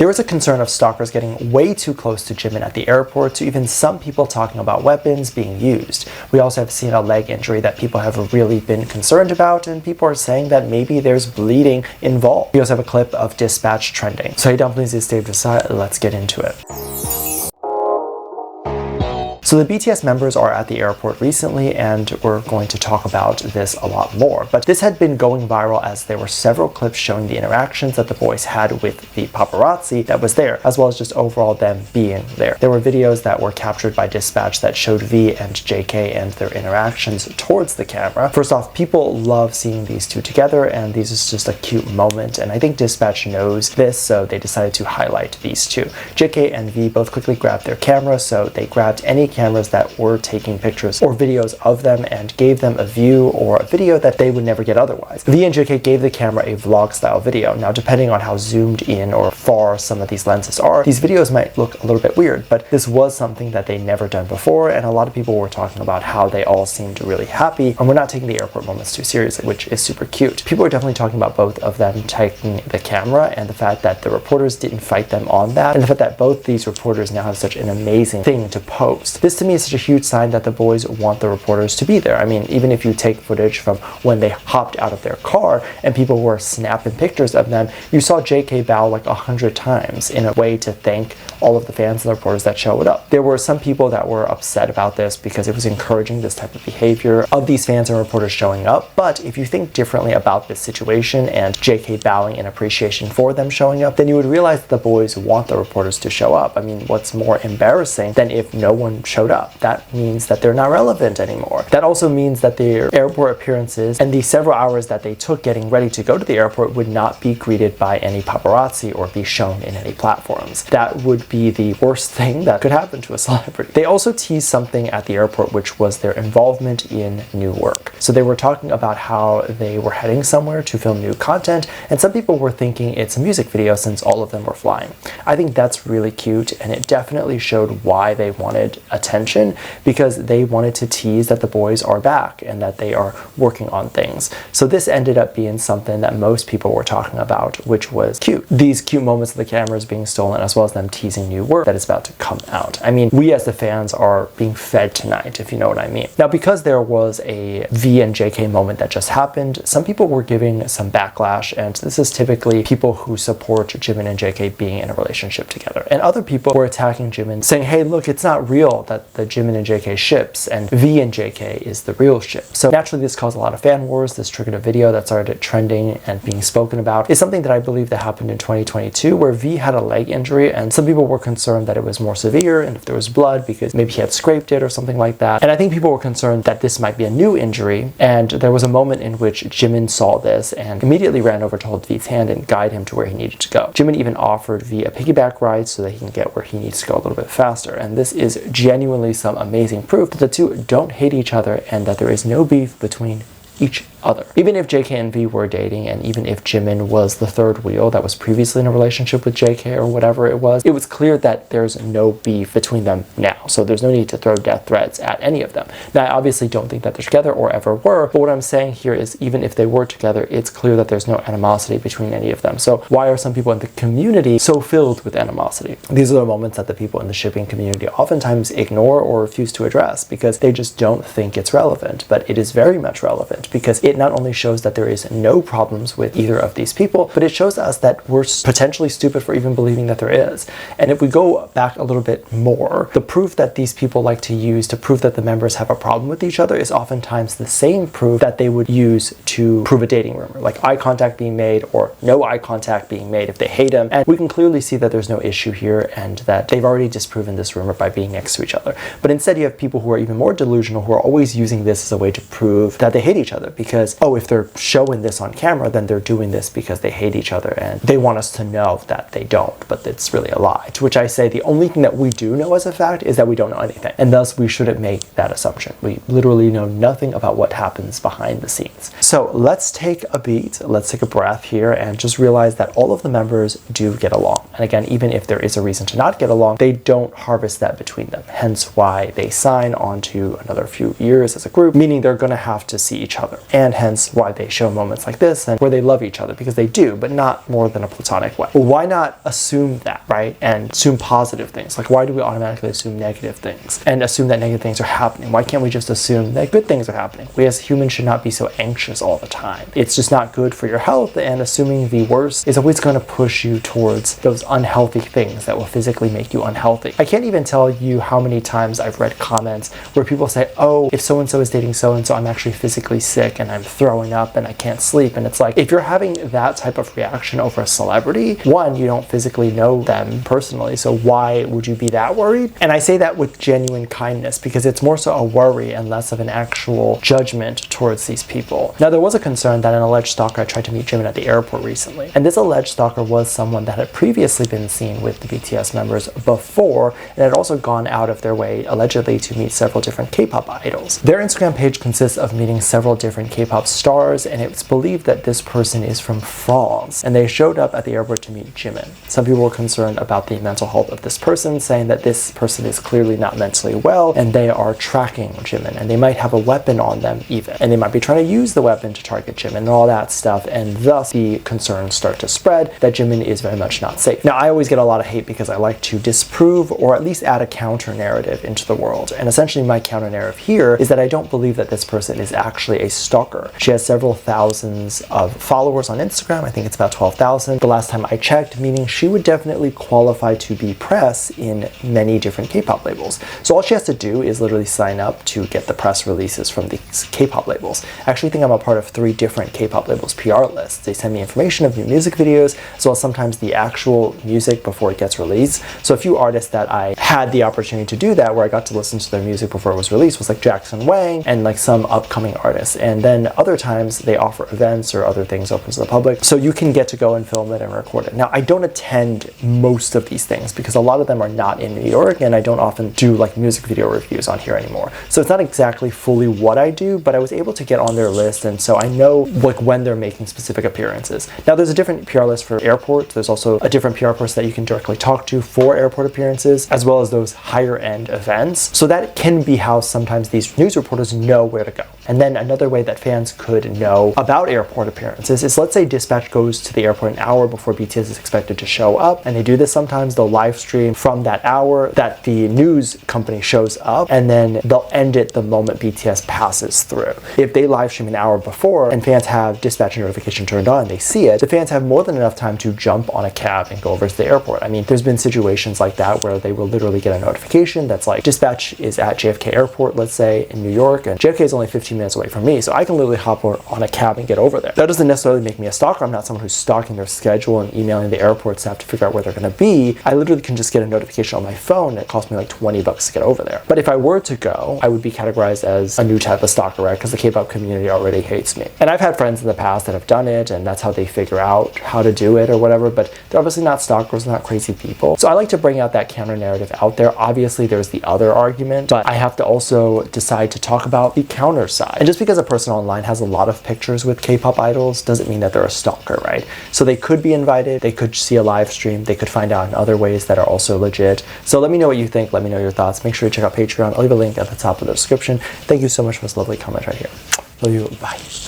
There was a concern of stalkers getting way too close to Jimin at the airport, to even some people talking about weapons being used. We also have seen a leg injury that people have really been concerned about, and people are saying that maybe there's bleeding involved. We also have a clip of Dispatch trending. So hey dumplings, it's Dave Desai. Let's get into it. So the BTS members are at the airport recently, and we're going to talk about this a lot more. But this had been going viral as there were several clips showing the interactions that the boys had with the paparazzi that was there, as well as just overall them being there. There were videos that were captured by Dispatch that showed V and JK and their interactions towards the camera. First off, people love seeing these two together, and this is just a cute moment, and I think Dispatch knows this, so they decided to highlight these two. JK and V both quickly grabbed their cameras, so they grabbed any cameras that were taking pictures or videos of them and gave them a view or a video that they would never get otherwise. V and JK gave the camera a vlog style video. Now, depending on how zoomed in or far some of these lenses are, these videos might look a little bit weird, but this was something that they'd never done before, and a lot of people were talking about how they all seemed really happy and we're not taking the airport moments too seriously, which is super cute. People are definitely talking about both of them taking the camera and the fact that the reporters didn't fight them on that, and the fact that both these reporters now have such an amazing thing to post. This to me is such a huge sign that the boys want the reporters to be there. I mean, even if you take footage from when they hopped out of their car and people were snapping pictures of them, you saw JK bow like 100 times in a way to thank all of the fans and the reporters that showed up. There were some people that were upset about this because it was encouraging this type of behavior of these fans and reporters showing up, but if you think differently about this situation and JK bowing in appreciation for them showing up, then you would realize that the boys want the reporters to show up. I mean, what's more embarrassing than if no one showed up? That means that they're not relevant anymore. That also means that their airport appearances and the several hours that they took getting ready to go to the airport would not be greeted by any paparazzi or be shown in any platforms. That would be the worst thing that could happen to a celebrity. They also teased something at the airport, which was their involvement in new work. So they were talking about how they were heading somewhere to film new content, and some people were thinking it's a music video since all of them were flying. I think that's really cute, and it definitely showed why they wanted attention, because they wanted to tease that the boys are back and that they are working on things. So this ended up being something that most people were talking about, which was cute. These cute moments of the cameras being stolen, as well as them teasing new work that is about to come out. I mean, we as the fans are being fed tonight, if you know what I mean. Now, because there was a V and JK moment that just happened, some people were giving some backlash, and this is typically people who support Jimin and JK being in a relationship together. And other people were attacking Jimin, saying, hey, look, it's not real that the Jimin and JK ships, and V and JK is the real ship. So naturally this caused a lot of fan wars. This triggered a video that started trending and being spoken about. It's something that I believe that happened in 2022, where V had a leg injury, and some people were concerned that it was more severe and if there was blood because maybe he had scraped it or something like that. And I think people were concerned that this might be a new injury, and there was a moment in which Jimin saw this and immediately ran over to hold V's hand and guide him to where he needed to go. Jimin even offered V a piggyback ride so that he can get where he needs to go a little bit faster, and this is genuinely some amazing proof that the two don't hate each other and that there is no beef between each other. Even if JK and V were dating, and even if Jimin was the third wheel that was previously in a relationship with JK or whatever it was clear that there's no beef between them now. So there's no need to throw death threats at any of them. Now, I obviously don't think that they're together or ever were, but what I'm saying here is even if they were together, it's clear that there's no animosity between any of them. So why are some people in the community so filled with animosity? These are the moments that the people in the shipping community oftentimes ignore or refuse to address because they just don't think it's relevant, but it is very much relevant, because it not only shows that there is no problems with either of these people, but it shows us that we're potentially stupid for even believing that there is. And if we go back a little bit more, the proof that these people like to use to prove that the members have a problem with each other is oftentimes the same proof that they would use to prove a dating rumor, like eye contact being made or no eye contact being made if they hate him. And we can clearly see that there's no issue here and that they've already disproven this rumor by being next to each other. But instead you have people who are even more delusional, who are always using this as a way to prove that they hate each other, because, oh, if they're showing this on camera, then they're doing this because they hate each other and they want us to know that they don't, but it's really a lie. To which I say the only thing that we do know as a fact is that we don't know anything, and thus we shouldn't make that assumption. We literally know nothing about what happens behind the scenes. So let's take a beat, let's take a breath here and just realize that all of the members do get along. And again, even if there is a reason to not get along, they don't harvest that between them, hence why they sign on to another few years as a group, meaning they're going to have to see each other. And and hence why they show moments like this and where they love each other, because they do, but not more than a platonic way. Well, why not assume that, right? And assume positive things? Like, why do we automatically assume negative things and assume that negative things are happening? Why can't we just assume that good things are happening? We as humans should not be so anxious all the time. It's just not good for your health, and assuming the worst is always going to push you towards those unhealthy things that will physically make you unhealthy. I can't even tell you how many times I've read comments where people say, oh, if so-and-so is dating so-and-so, I'm actually physically sick and I'm throwing up and I can't sleep. And it's like, if you're having that type of reaction over a celebrity, one, you don't physically know them personally, so why would you be that worried? And I say that with genuine kindness because it's more so a worry and less of an actual judgment towards these people. Now, there was a concern that an alleged stalker had tried to meet Jimin at the airport recently, and this alleged stalker was someone that had previously been seen with the BTS members before and had also gone out of their way allegedly to meet several different K-pop idols. Their Instagram page consists of meeting several different K-pop stars, and it's believed that this person is from France, and they showed up at the airport to meet Jimin. Some people were concerned about the mental health of this person, saying that this person is clearly not mentally well and they are tracking Jimin, and they might have a weapon on them even, and they might be trying to use the weapon to target Jimin and all that stuff, and thus the concerns start to spread that Jimin is very much not safe. Now, I always get a lot of hate because I like to disprove or at least add a counter narrative into the world, and essentially my counter narrative here is that I don't believe that this person is actually a stalker. She has several thousands of followers on Instagram. I think it's about 12,000 the last time I checked, meaning she would definitely qualify to be press in many different K-pop labels. So all she has to do is literally sign up to get the press releases from these K-pop labels. I actually think I'm a part of 3 different K-pop labels' PR lists. They send me information of new music videos, as well as sometimes the actual music before it gets released. So a few artists that I had the opportunity to do that, where I got to listen to their music before it was released, was like Jackson Wang and like some upcoming artists. And then other times they offer events or other things open to the public, so you can get to go and film it and record it. Now, I don't attend most of these things because a lot of them are not in New York, and I don't often do like music video reviews on here anymore. So it's not exactly fully what I do, but I was able to get on their list, and so I know like when they're making specific appearances. Now, there's a different PR list for airports. There's also a different PR person that you can directly talk to for airport appearances, as well as those higher end events. So that can be how sometimes these news reporters know where to go. And then another way that fans could know about airport appearances is, let's say dispatch goes to the airport an hour before BTS is expected to show up, and they do this sometimes. They'll live stream from that hour that the news company shows up, and then they'll end it the moment BTS passes through. If they live stream an hour before and fans have dispatch notification turned on, they see it, the fans have more than enough time to jump on a cab and go over to the airport. I mean, there's been situations like that where they will literally get a notification that's like, dispatch is at JFK Airport, let's say in New York, and JFK is only 15 minutes away from me, so I can literally hop on a cab and get over there. That doesn't necessarily make me a stalker. I'm not someone who's stalking their schedule and emailing the airport staff to figure out where they're going to be. I literally can just get a notification on my phone. It costs me like 20 bucks to get over there. But if I were to go, I would be categorized as a new type of stalker, right? Because the K-pop community already hates me. And I've had friends in the past that have done it, and that's how they figure out how to do it or whatever, but they're obviously not stalkers, not crazy people. So I like to bring out that counter narrative out there. Obviously, there's the other argument, but I have to also decide to talk about the counter side. And just because a person online has a lot of pictures with K-pop idols doesn't mean that they're a stalker, right? So they could be invited, they could see a live stream, they could find out in other ways that are also legit. So let me know what you think, let me know your thoughts. Make sure you check out Patreon. I'll leave a link at the top of the description. Thank you so much for this lovely comment right here. Love you, bye.